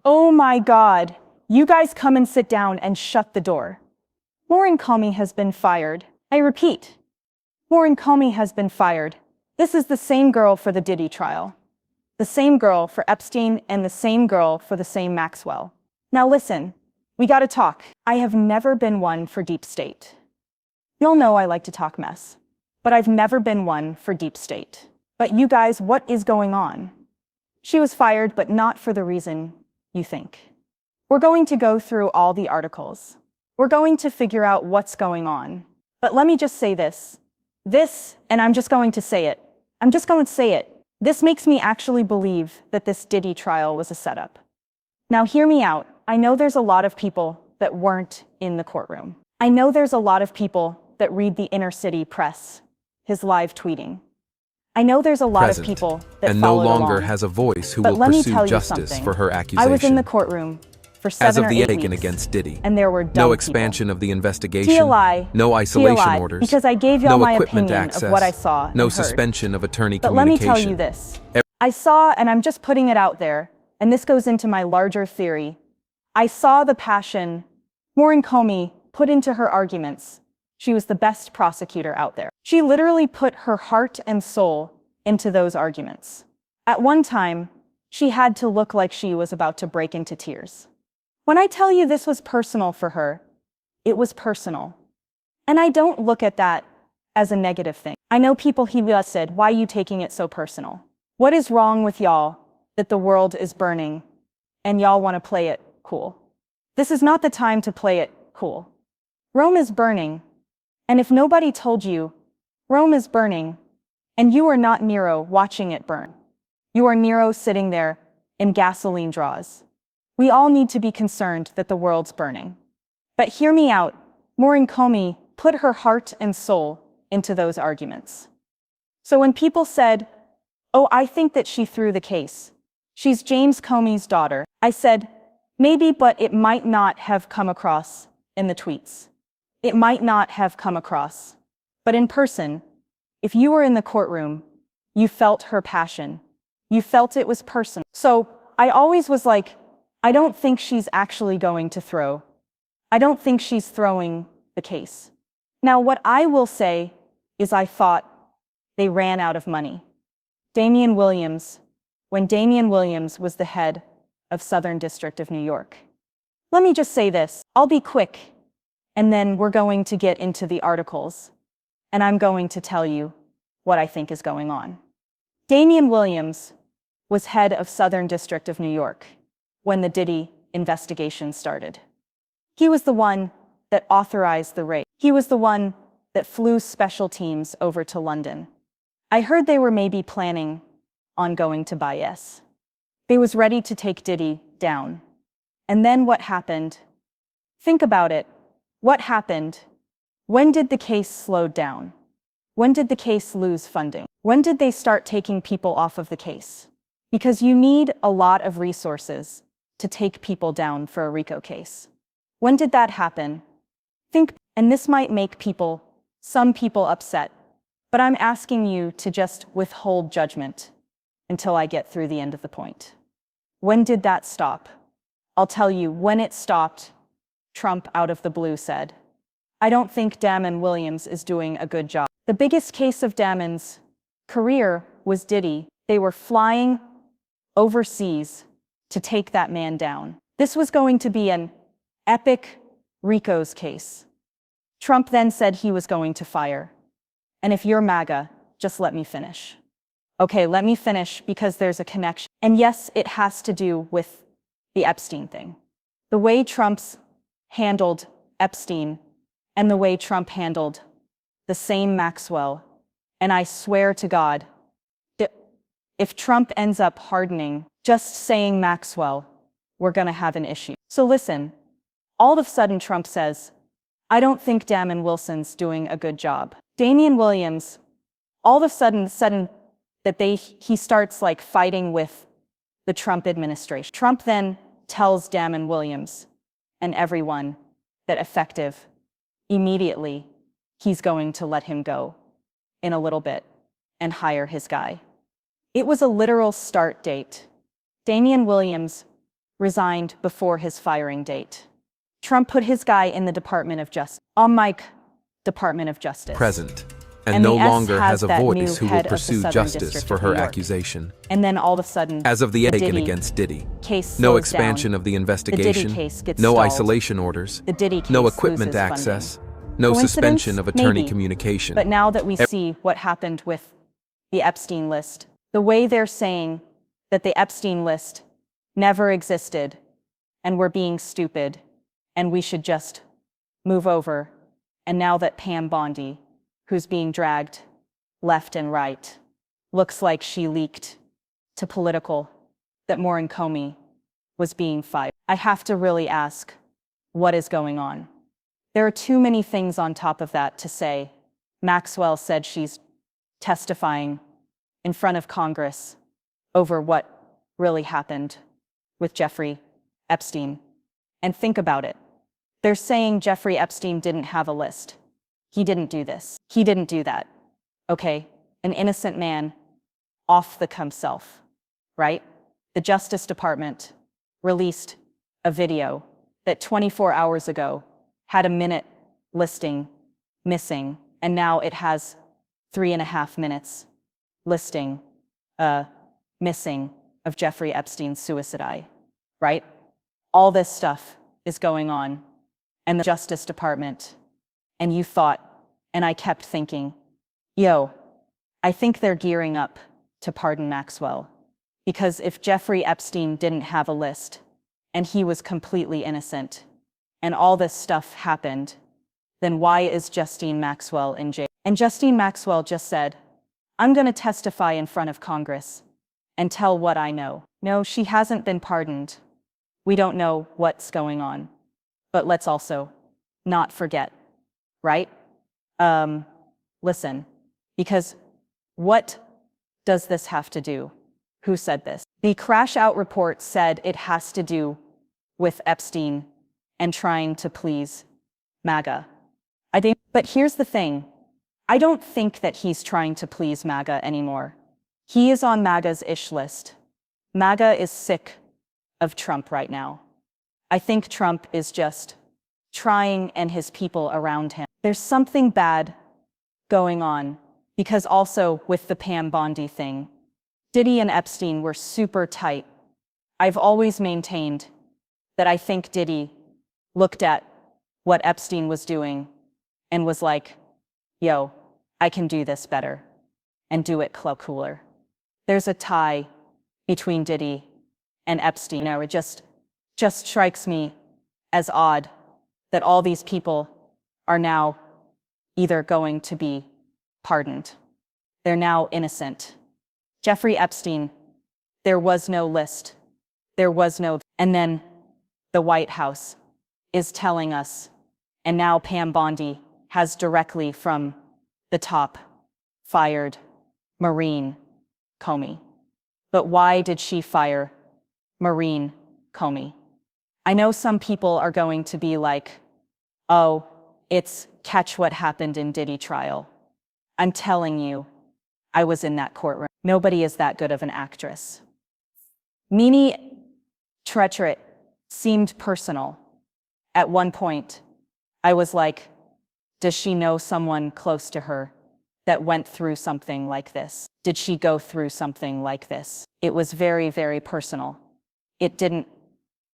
Oh my God. You guys come and sit down and shut the door. Maurene Comey has been fired. I repeat, Maurene Comey has been fired. This is the same girl for the Diddy trial. The same girl for Epstein and the same girl for the same Maxwell. Now listen, we gotta talk. I have never been one for deep state. You'll know I like to talk mess, but I've never been one for deep state. But you guys, what is going on? She was fired, but not for the reason you think. We're going to go through all the articles. We're going to figure out what's going on. But let me just say this, and I'm just going to say it. I'm just going to say it. This makes me actually believe that this Diddy trial was a setup. Now hear me out. I know there's a lot of people that weren't in the courtroom. I know there's a lot of people that read the inner city press, his live tweeting. I know there's a lot of people that and no followed longer along. has a voice who But will let me pursue tell you justice something. for her accusation. I was in the courtroom for 7 as of or the 8 Aiken weeks, against Diddy. and there were dumb no people. expansion of the investigation, TLI, no isolation TLI, orders, because I gave y'all no my equipment opinion access, of what I saw no and heard. suspension of attorney But let me communication. tell you this. I saw, and I'm just putting it out there, and this goes into my larger theory. I saw the passion Maurene Comey put into her arguments. She was the best prosecutor out there. She literally put her heart and soul into those arguments. At one time, she had to look like she was about to break into tears. When I tell you this was personal for her, it was personal. And I don't look at that as a negative thing. I know people said, why are you taking it so personal? What is wrong with y'all that the world is burning and y'all want to play it cool? This is not the time to play it cool. Rome is burning. And if nobody told you, Rome is burning, and you are not Nero watching it burn. You are Nero sitting there in gasoline draws. We all need to be concerned that the world's burning. But hear me out. Maurene Comey put her heart and soul into those arguments. So when people said, oh, I think that she threw the case. She's James Comey's daughter. I said, maybe, but it might not have come across in the tweets. It might not have come across. But in person, if you were in the courtroom, you felt her passion. You felt it was personal. So I always was like, I don't think she's actually going to throw. I don't think she's throwing the case. Now, what I will say is I thought they ran out of money. Damian Williams, when Damian Williams was the head of Southern District of New York. Let me just say this. I'll be quick, and then we're going to get into the articles, and I'm going to tell you what I think is going on. Damian Williams was head of Southern District of New York when the Diddy investigation started. He was the one that authorized the raid. He was the one that flew special teams over to London. I heard they were maybe planning on going to Bias. They was ready to take Diddy down. And then what happened? Think about it. What happened? When did the case slow down? When did the case lose funding? When did they start taking people off of the case? Because you need a lot of resources to take people down for a RICO case. When did that happen? And this might make some people upset, but I'm asking you to just withhold judgment until I get through the end of the point. When did that stop? I'll tell you when it stopped. Trump out of the blue said, I don't think Damon Williams is doing a good job. The biggest case of Damon's career was Diddy. They were flying overseas to take that man down. This was going to be an epic RICO's case. Trump then said he was going to fire. And if you're MAGA, just let me finish. Okay, let me finish because there's a connection. And yes, it has to do with the Epstein thing. The way Trump's handled Epstein and the way Trump handled the same Maxwell. And I swear to God, if Trump ends up hardening just saying Maxwell, we're going to have an issue. So listen, all of a sudden Trump says, I don't think Damon Wilson's doing a good job. Damian Williams, all of a sudden that he starts like fighting with the Trump administration. Trump then tells Damon Williams and everyone that effective, immediately, he's going to let him go in a little bit and hire his guy. It was a literal start date. Damian Williams resigned before his firing date. Trump put his guy in the Department of Justice. Department of Justice. Present. And And no the S longer has a that voice new who will head of the pursue Southern justice District for of her New York. accusation. And then all of a sudden, As of the the taken Diddy against Diddy. case No slows expansion down. of the The investigation. Diddy case gets No stalled. isolation orders. The Diddy case No equipment loses access. funding. No Coincidence? suspension of attorney Maybe. communication. But now that we see what happened with the Epstein list, the way they're saying that the Epstein list never existed and we're being stupid and we should just move over. And now that Pam Bondi, who's being dragged left and right, looks like she leaked to Political that Maurene Comey was being fired. I have to really ask, what is going on? There are too many things on top of that to say. Maxwell said she's testifying in front of Congress over what really happened with Jeffrey Epstein. And think about it. They're saying Jeffrey Epstein didn't have a list. He didn't do this. He didn't do that. Okay, an innocent man off the himself, right? The Justice Department released a video that 24 hours ago had a minute listing missing, and now it has 3.5 minutes listing missing of Jeffrey Epstein's suicide, right? All this stuff is going on, and the Justice Department, and you thought, and I kept thinking, I think they're gearing up to pardon Maxwell. Because if Jeffrey Epstein didn't have a list, and he was completely innocent, and all this stuff happened, then why is Justine Maxwell in jail? And Justine Maxwell just said, I'm going to testify in front of Congress and tell what I know. No, she hasn't been pardoned. We don't know what's going on. But let's also not forget, right? Listen, because what does this have to do? Who said this? The crash out report said it has to do with Epstein and trying to please MAGA. But here's the thing. I don't think that he's trying to please MAGA anymore. He is on MAGA's ish list. MAGA is sick of Trump right now. I think Trump is just trying and his people around him. There's something bad going on because also with the Pam Bondi thing, Diddy and Epstein were super tight. I've always maintained that I think Diddy looked at what Epstein was doing and was like, I can do this better and do it cooler. There's a tie between Diddy and Epstein. It just strikes me as odd that all these people are now either going to be pardoned. They're now innocent. Jeffrey Epstein, there was no list. And then the White House is telling us, and now Pam Bondi has directly from the top fired Maurene Comey. But why did she fire Maurene Comey? I know some people are going to be like, oh, it's catch what happened in Diddy trial. I'm telling you, I was in that courtroom. Nobody is that good of an actress. Nene treachery seemed personal. At one point, I was like, does she know someone close to her that went through something like this? Did she go through something like this? It was very, very personal. It didn't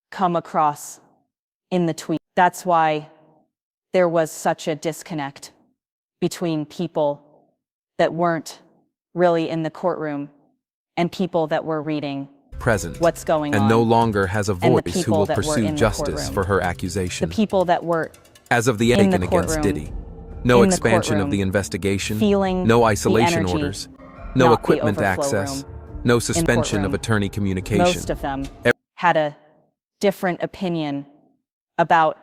come across in the tweet. That's why there was such a disconnect between people that weren't really in the courtroom and people that were reading Present. what's going on. And no longer has a and the voice who people will that were pursue in the justice courtroom. for her accusation. The people that were As of the in the taken against courtroom, Diddy. No in the expansion of courtroom, the investigation. feeling No the isolation energy, orders. No not the equipment overflow access. room No in suspension of courtroom. attorney communication. Most of them had a different opinion about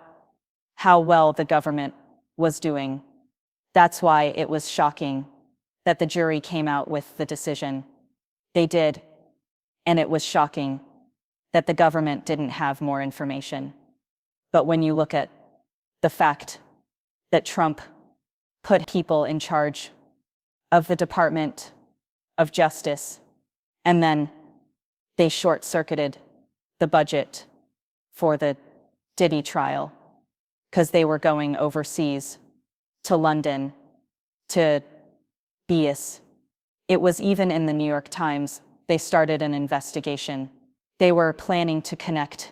how well the government was doing. That's why it was shocking that the jury came out with the decision they did, and it was shocking that the government didn't have more information. But when you look at the fact that Trump put people in charge of the Department of Justice, and then they short-circuited the budget for the Diddy trial, because they were going overseas to London to BS. It was even in the New York Times. They started an investigation. They were planning to connect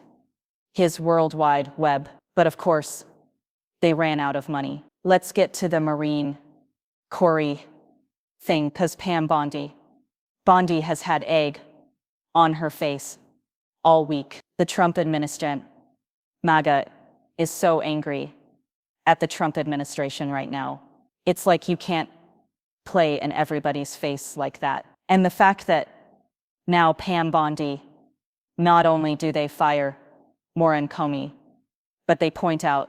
his World Wide Web, but of course, they ran out of money. Let's get to the Maurene Corey thing, because Pam Bondi has had egg on her face all week. The Trump administration, MAGA, is so angry at the Trump administration right now. It's like you can't play in everybody's face like that. And the fact that now Pam Bondi, not only do they fire Maurene Comey, but they point out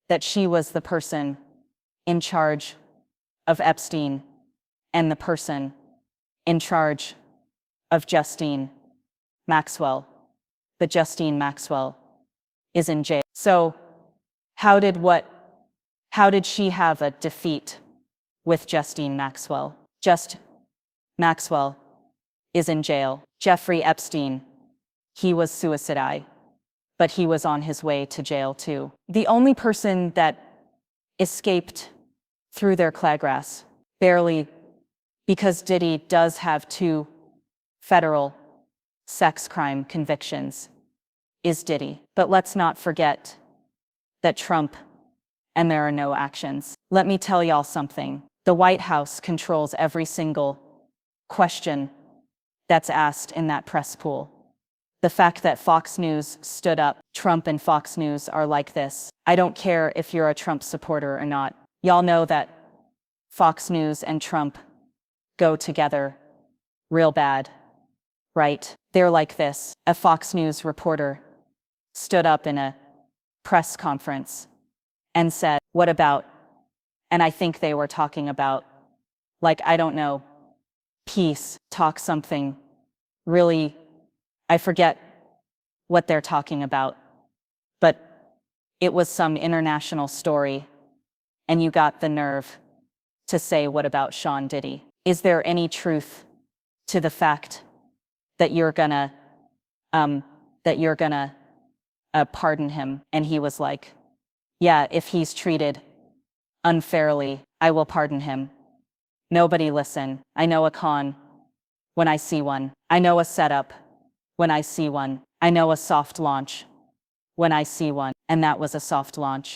that she was the person in charge of Epstein and the person in charge of Justine Maxwell. But Justine Maxwell is in jail. So how did she have a defeat with Justine Maxwell? Just Maxwell is in jail. Jeffrey Epstein, he was suicidal, but he was on his way to jail too. The only person that escaped through their clagras, barely, because Diddy does have 2 federal sex crime convictions, is Diddy. But let's not forget that Trump, and there are no actions. Let me tell y'all something. The White House controls every single question that's asked in that press pool. The fact that Fox News stood up, Trump and Fox News are like this. I don't care if you're a Trump supporter or not. Y'all know that Fox News and Trump go together real bad, right? They're like this. A Fox News reporter stood up in a press conference and said, "What about?" And I think they were talking about, like, I don't know, peace, talk something really, I forget what they're talking about, but it was some international story, and you got the nerve to say, "What about Sean Diddy?" Is there any truth to the fact that you're gonna pardon him? And he was like, "Yeah, if he's treated unfairly, I will pardon him." Nobody listen. I know a con when I see one. I know a setup when I see one. I know a soft launch when I see one. And that was a soft launch.